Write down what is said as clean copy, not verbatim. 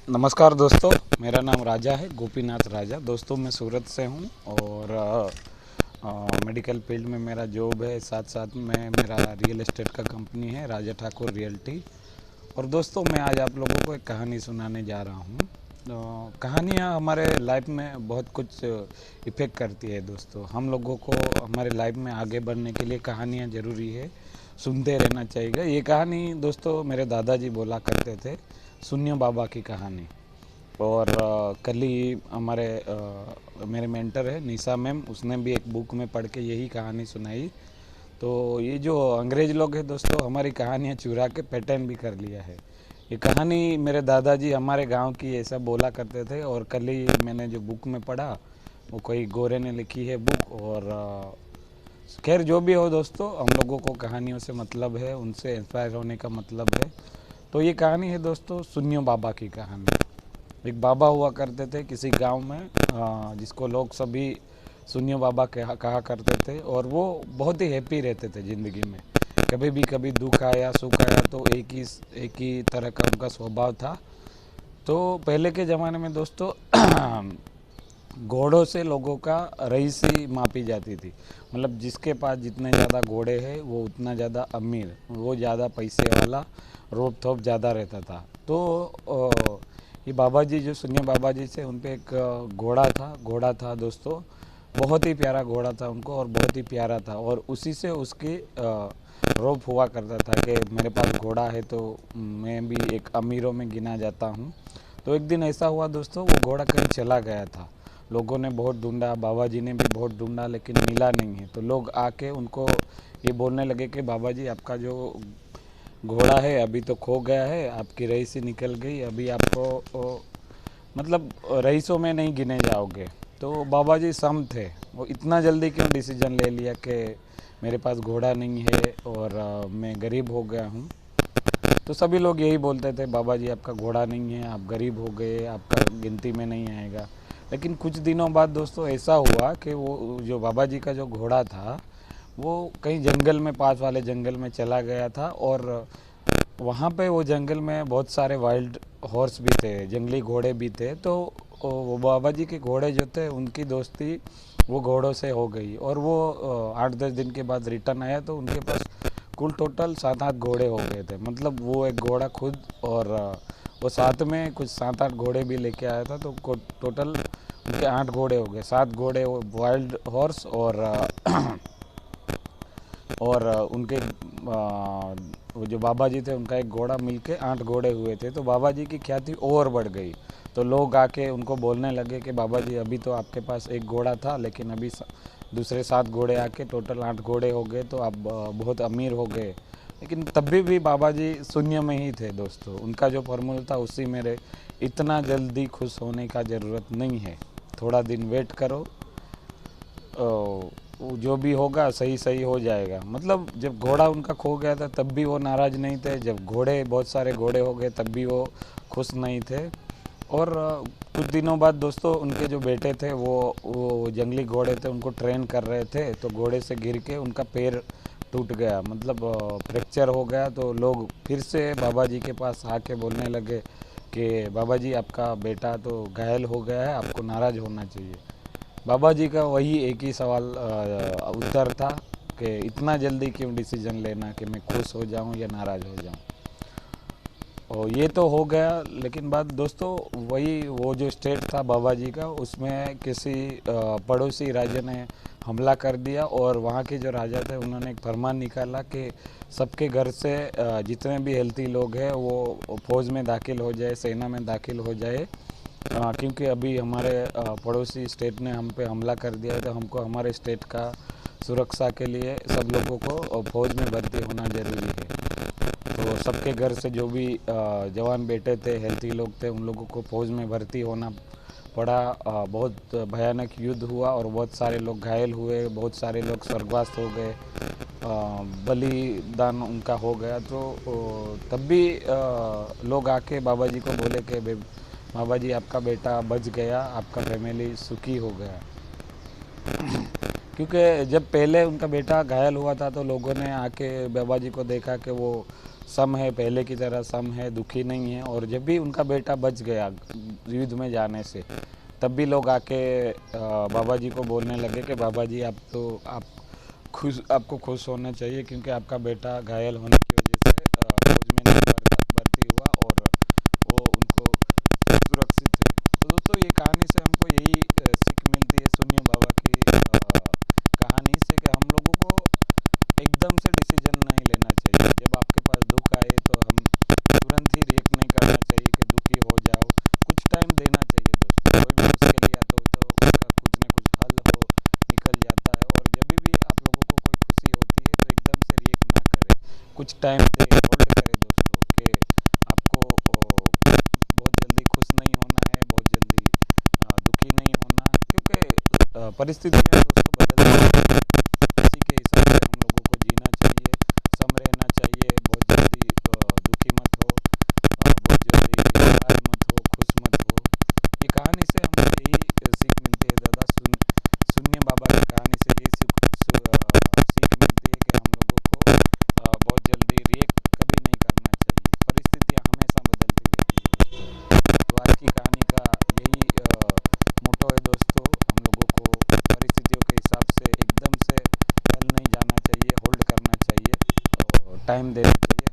नमस्कार दोस्तों, मेरा नाम राजा है, गोपीनाथ राजा। दोस्तों मैं सूरत से हूँ और मेडिकल फील्ड में मेरा जॉब है। साथ साथ में मेरा रियल एस्टेट का कंपनी है, राजा ठाकुर रियल्टी। और दोस्तों मैं आज आप लोगों को एक कहानी सुनाने जा रहा हूँ। कहानियाँ हमारे लाइफ में बहुत कुछ इफ़ेक्ट करती है दोस्तों। हम लोगों को हमारे लाइफ में आगे बढ़ने के लिए कहानियाँ ज़रूरी है, सुनते रहना चाहिए। ये कहानी दोस्तों मेरे दादाजी बोला करते थे, शून्य बाबा की कहानी। और कल ही मेरे मेंटर है निशा मैम, उसने भी एक बुक में पढ़ के यही कहानी सुनाई। तो ये जो अंग्रेज लोग हैं दोस्तों, हमारी कहानियाँ चुरा के पैटर्न भी कर लिया है। ये कहानी मेरे दादाजी हमारे गांव की ऐसा बोला करते थे। और कल ही मैंने जो बुक में पढ़ा, वो कोई गोरे ने लिखी है बुक। और खैर जो भी हो दोस्तों, हम लोगों को कहानियों से मतलब है, उनसे इंस्पायर होने का मतलब है। तो ये कहानी है दोस्तों शून्य बाबा की कहानी। एक बाबा हुआ करते थे किसी गांव में, जिसको लोग सभी शून्य बाबा कहा करते थे। और वो बहुत ही हैप्पी रहते थे ज़िंदगी में। कभी भी कभी दुख आया सुख आया तो एक ही तरह का उनका स्वभाव था। तो पहले के ज़माने में दोस्तों घोड़ों से लोगों का रईसी मापी जाती थी। मतलब जिसके पास जितने ज़्यादा घोड़े हैं वो उतना ज़्यादा अमीर, वो ज़्यादा पैसे वाला, रोब थोप ज़्यादा रहता था। तो ये बाबा जी जो शून्य बाबा जी से उन पे एक घोड़ा था दोस्तों। बहुत ही प्यारा घोड़ा था उनको, और बहुत ही प्यारा था। और उसी से उसकी रोब हुआ करता था कि मेरे पास घोड़ा है तो मैं भी एक अमीरों में गिना जाता हूँ। तो एक दिन ऐसा हुआ दोस्तों, वो घोड़ा कहीं चला गया था। लोगों ने बहुत ढूंढा, बाबा जी ने भी बहुत ढूंढा, लेकिन मिला नहीं है। तो लोग आके उनको ये बोलने लगे कि बाबा जी आपका जो घोड़ा है अभी तो खो गया है, आपकी रईसी निकल गई, अभी आपको मतलब रईसों में नहीं गिने जाओगे। तो बाबा जी सम थे, वो इतना जल्दी क्यों डिसीजन ले लिया कि मेरे पास घोड़ा नहीं है और मैं गरीब हो गया हूँ। तो सभी लोग यही बोलते थे, बाबा जी आपका घोड़ा नहीं है, आप गरीब हो गए, आपका गिनती में नहीं आएगा। लेकिन कुछ दिनों बाद दोस्तों ऐसा हुआ कि वो जो बाबा जी का जो घोड़ा था, वो कहीं जंगल में, पास वाले जंगल में चला गया था। और वहाँ पे वो जंगल में बहुत सारे वाइल्ड हॉर्स भी थे, जंगली घोड़े भी थे। तो वो बाबा जी के घोड़े जो थे उनकी दोस्ती वो घोड़ों से हो गई। और वो 8-10 दिन के बाद रिटर्न आया तो उनके पास कुल टोटल 7-8 घोड़े हो गए थे। मतलब वो एक घोड़ा खुद और वो साथ में कुछ 7-8 घोड़े भी लेके आया था। तो टोटल उनके 8 घोड़े हो गए, 7 घोड़े वाइल्ड हॉर्स और उनके वो जो बाबा जी थे उनका एक घोड़ा मिलके 8 घोड़े हुए थे। तो बाबा जी की ख्याति और बढ़ गई। तो लोग आके उनको बोलने लगे कि बाबा जी अभी तो आपके पास एक घोड़ा था, लेकिन अभी दूसरे 7 घोड़े आके टोटल 8 घोड़े हो गए, तो आप बहुत अमीर हो गए। लेकिन तब भी बाबा जी शून्य में ही थे दोस्तों। उनका जो फॉर्मूला था उसी में रहे, इतना जल्दी खुश होने का ज़रूरत नहीं है, थोड़ा दिन वेट करो, जो भी होगा सही सही हो जाएगा। मतलब जब घोड़ा उनका खो गया था तब भी वो नाराज़ नहीं थे, जब बहुत सारे घोड़े हो गए तब भी वो खुश नहीं थे। और कुछ दिनों बाद दोस्तों उनके जो बेटे थे वो जंगली घोड़े थे, उनको ट्रेन कर रहे थे। तो घोड़े से गिर के उनका पैर टूट गया, मतलब फ्रैक्चर हो गया। तो लोग फिर से बाबा जी के पास आके बोलने लगे कि बाबा जी आपका बेटा तो घायल हो गया है, आपको नाराज़ होना चाहिए। बाबा जी का वही एक ही सवाल उत्तर था कि इतना जल्दी क्यों डिसीजन लेना कि मैं खुश हो जाऊं या नाराज़ हो जाऊं। और ये तो हो गया, लेकिन बात दोस्तों वही वो जो स्टेट था बाबा जी का, उसमें किसी पड़ोसी राजा ने हमला कर दिया। और वहाँ के जो राजा थे उन्होंने एक फरमान निकाला कि सबके घर से जितने भी हेल्थी लोग हैं वो फौज में दाखिल हो जाए, सेना में दाखिल हो जाए। क्योंकि अभी हमारे पड़ोसी स्टेट ने हम पे हमला कर दिया है, तो हमको हमारे स्टेट का सुरक्षा के लिए सब लोगों को फौज में भर्ती होना ज़रूरी है। तो सबके घर से जो भी जवान बेटे थे, हेल्थी लोग थे, उन लोगों को फौज में भर्ती होना पड़ा। बहुत भयानक युद्ध हुआ और बहुत सारे लोग घायल हुए, बहुत सारे लोग स्वर्गवास हो गए, बलिदान उनका हो गया। तो तब भी लोग आके बाबा जी को बोले कि बाबा जी आपका बेटा बच गया, आपका फैमिली सुखी हो गया। क्योंकि जब पहले उनका बेटा घायल हुआ था तो लोगों ने आके बाबा जी को देखा कि वो सम है, पहले की तरह सम है, दुखी नहीं है। और जब भी उनका बेटा बच गया युद्ध में जाने से, तब भी लोग आके बाबा जी को बोलने लगे कि बाबा जी आप आपको खुश होना चाहिए, क्योंकि आपका बेटा घायल होने की वजह से फौज में नहीं भर्ती हुआ और वो उनको सुरक्षित है। तो दोस्तों, ये कहानी से हमको यही सीख मिलती है शून्य बाबा की कहानी से, कि हम लोगों को एकदम से डिसीजन नहीं लेना चाहिए। जब आपके पास दुख आए तो हम तुरंत ही रिएक्ट नहीं करना चाहिए कि दुखी हो जाओ। कुछ टाइम देना चाहिए दोस्तों। कोई भी मुश्किल आता हो तो उसका कुछ ना कुछ हल हो निकल जाता है। और जब भी आप लोगों को कोई खुशी होती है तो एकदम से रिएक्ट ना करें, कुछ टाइम दे, होल्ड करें दोस्तों, कि आपको बहुत जल्दी खुश नहीं होना है, बहुत जल्दी दुखी नहीं होना, क्योंकि परिस्थितियाँ दोस्तों बदलती रहती हैं। इसी के हिसाब से हम लोगों को जीना चाहिए, सम रहना चाहिए। बहुत जल्दी दुखी मत हो, बहुत जल्दी नाराज मत हो, खुश मत हो। ये कहानी से हमको यही सीख मिलती है दादा। शून्य बाबा की कहानी से यही सीख मिलती है कि हम लोगों को बहुत जल्दी रिएक्ट कभी नहीं करना चाहिए। परिस्थितियाँ हमेशा बदलती रहती है दोस्तों। तो आज की कहानी का यही मोटो है दोस्तों। हम लोगों को परिस्थितियों के हिसाब से एकदम से चल नहीं जाना चाहिए, होल्ड करना चाहिए और टाइम देना चाहिए।